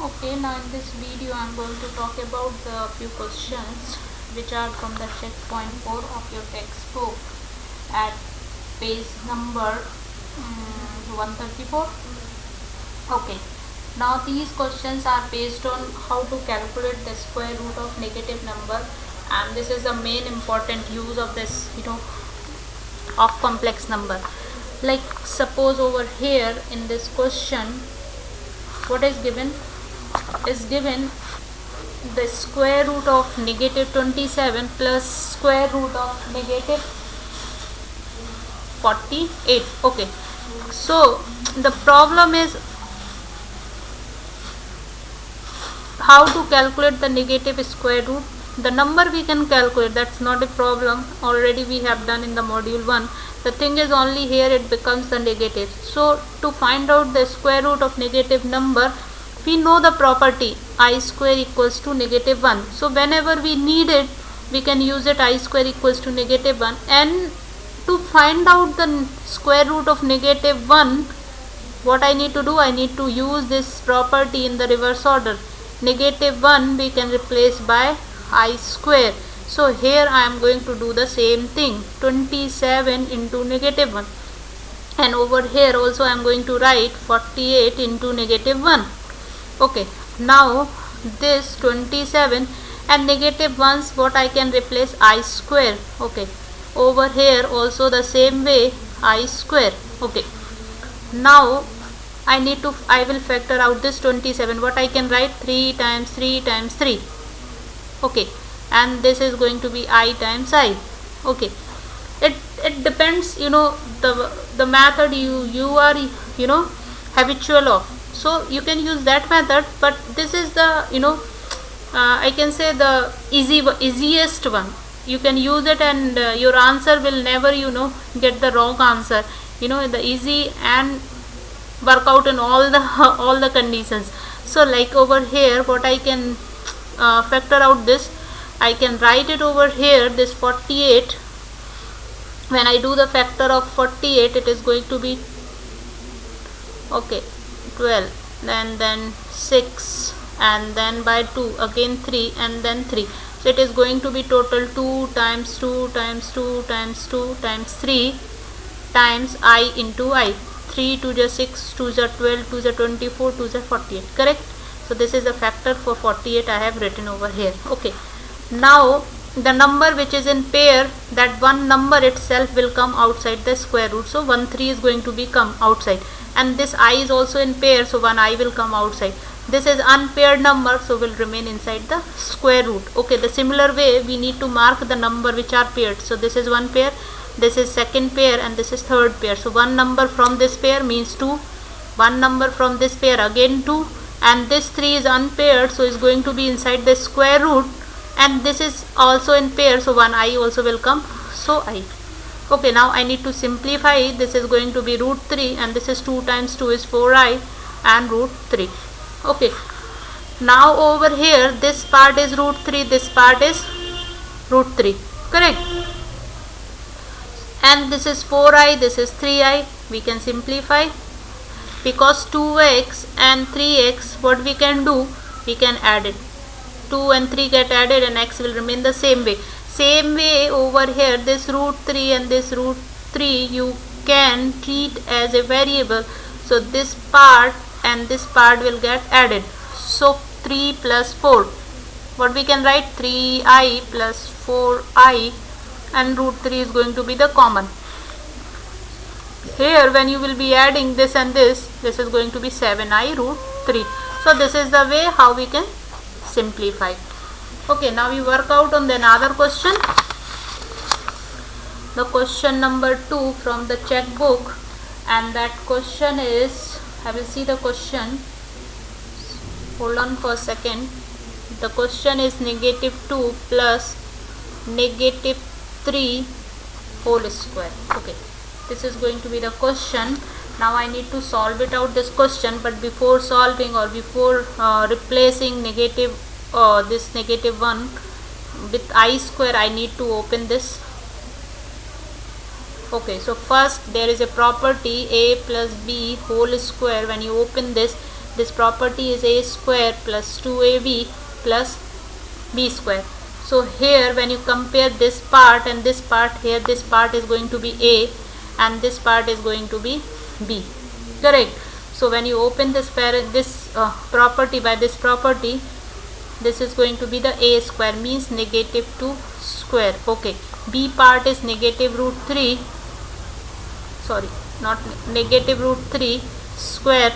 Okay, now in this video I am going to talk about the few questions which are from the checkpoint 4 of your textbook at page number 134. Okay, now these questions are based on how to calculate the square root of negative number, and this is the main important use of this of complex number. Like suppose over here in this question, what is given the square root of negative 27 plus square root of negative 48. Okay, so the problem is how to calculate the negative square root. The number we can calculate, that's not a problem, already we have done in the module 1. The thing is only here it becomes the negative. So to find out the square root of negative number, we know the property I square equals to negative 1. So whenever we need it, we can use it I square equals to negative 1. And to find out the square root of negative 1, what I need to do, I need to use this property in the reverse order. Negative 1 we can replace by I square. So here I am going to do the same thing, 27 into negative 1, and over here also I am going to write 48 into negative 1. Okay, now this 27 and negative 1's what I can replace, I square. Okay, over here also the same way, I square. Okay, now I will factor out this 27. What I can write, 3 times 3 times 3. Okay, and this is going to be I times I. Okay, it depends, the method you are habitual of. So you can use that method, but this is the I can say the easiest one. You can use it and your answer will never get the wrong answer. The easy and work out in all the conditions. So like over here, what I can factor out this, I can write it over here, this 48. When I do the factor of 48, it is going to be 12, and then 6, and then by 2 again 3, and then 3. So it is going to be total 2 times 2 times 2 times 2 times 3 times I into I. 3 2 is 6, 2 is 12, 2 is 24, 2 is 48. Correct? So this is the factor for 48 I have written over here. Okay, now the number which is in pair, that one number itself will come outside the square root. So 1 3 is going to be come outside, and this I is also in pair, so 1 I will come outside. This is unpaired number, so will remain inside the square root. Okay, the similar way we need to mark the number which are paired. So this is one pair, this is second pair, and this is third pair. So one number from this pair means 2, one number from this pair again 2, and this 3 is unpaired, so is going to be inside the square root, and this is also in pair, so 1 I also will come, so I. Okay, now I need to simplify. This is going to be root 3, and this is 2 times 2 is 4i and root 3. Okay, now over here this part is root 3, this part is root 3, correct? And this is 4i, this is 3i. We can simplify, because 2x and 3x, what we can do, we can add it. 2 and 3 get added and x will remain the same way. Same way over here, this root 3 and this root 3 you can treat as a variable. So this part and this part will get added. So 3 plus 4, what we can write, 3i plus 4i, and root 3 is going to be the common. Here when you will be adding this and this is going to be 7i root 3. So this is the way how we can simplify. Okay, now we work out on the another question. The question number 2 from the checkbook, and that question is, I will see the question, hold on for a second. The question is negative 2 plus negative 3 whole square. Okay, this is going to be the question. Now I need to solve it out, this question, but before solving or before replacing this negative 1 with I square, I need to open this. Okay, so first there is a property a plus b whole square. When you open this, this property is a square plus 2ab plus b square. So here when you compare this part and this part, here this part is going to be a and this part is going to be b, correct? So when you open this property by this property, this is going to be the a square, means negative 2 square. Okay, b part is negative root 3, sorry, not negative root 3 square.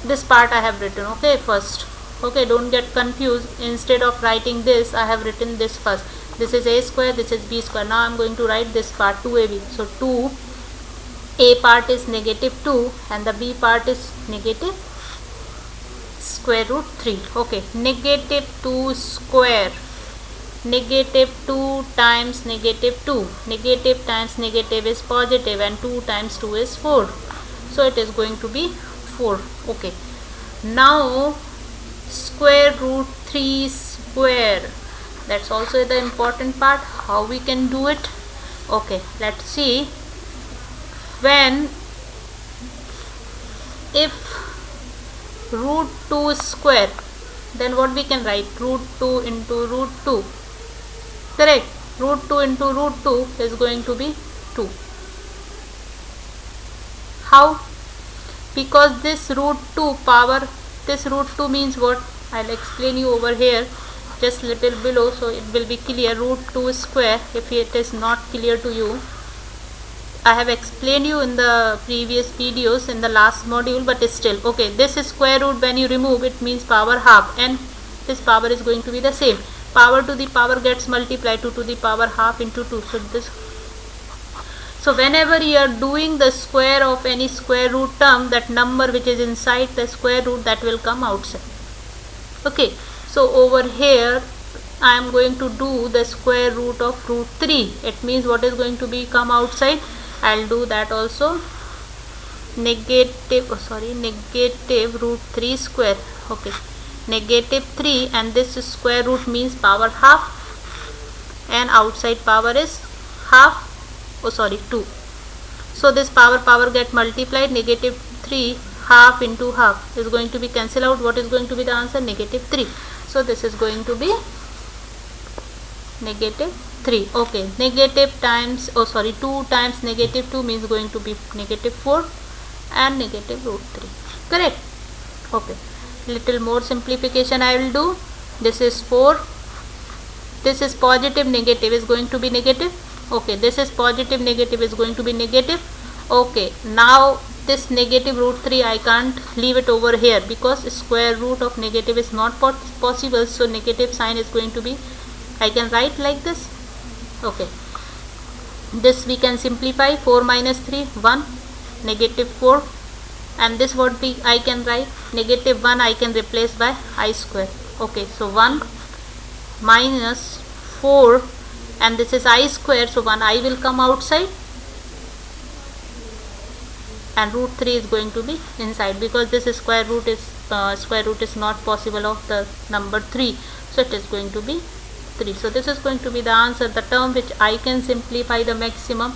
This part I have written, okay, first. Okay, don't get confused. Instead of writing this, I have written this first. This is a square, this is b square. Now I am going to write this part 2ab. So 2, a part is negative 2 and the b part is negative square root 3. Okay, negative 2 square, negative 2 times negative 2. Negative times negative is positive and 2 times 2 is 4. So it is going to be 4. Okay, now square root 3 square, that's also the important part. How we can do it? Okay, let's see. When if root 2 square, then what we can write? Root 2 into root 2, correct? Root 2 into root 2 is going to be 2. How? Because this root 2 power, this root 2 means what? I'll explain you over here, just little below, so it will be clear. Root 2 square, if it is not clear to you, I have explained you in the previous videos in the last module, but still, okay, this is square root. When you remove it, means power half, and this power is going to be the same. Power to the power gets multiplied, 2 to the power half into 2. So whenever you are doing the square of any square root term, that number which is inside the square root, that will come outside. Okay, so over here I am going to do the square root of root 3. It means what is going to be come outside? I'll do that also. Negative root 3 square. Okay, negative 3, and this square root means power half, and outside power is half. 2. So this power get multiplied. Negative 3 half into half is going to be cancel out. What is going to be the answer? Negative 3. So this is going to be negative 3. Okay, negative times 2 times negative 2 means going to be negative 4 and negative root 3, correct? Okay, little more simplification I will do. This is 4, this is positive, negative is going to be negative. Okay, this is positive, negative is going to be negative. Okay, now this negative root 3 I can't leave it over here because square root of negative is not possible. So negative sign is going to be, I can write like this. Okay, this we can simplify. 4 minus 3, 1, negative 4, and this what I can write, negative 1 I can replace by I square. Okay, so 1 minus 4, and this is I square, so 1 I will come outside and root 3 is going to be inside, because this is square root is not possible of the number 3, so it is going to be 3. So this is going to be the answer, the term which I can simplify the maximum.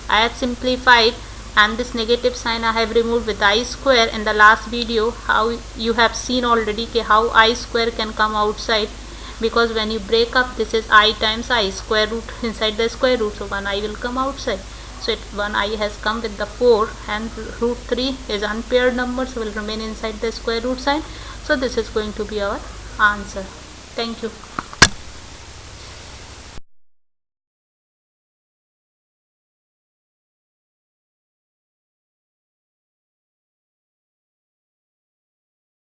I have simplified, and this negative sign I have removed with I square. In the last video, how you have seen already how I square can come outside, because when you break up, this is I times I, square root inside the square root, so 1 I will come outside. So 1 I has come with the 4, and root 3 is unpaired number, so will remain inside the square root sign. So this is going to be our answer. Thank you.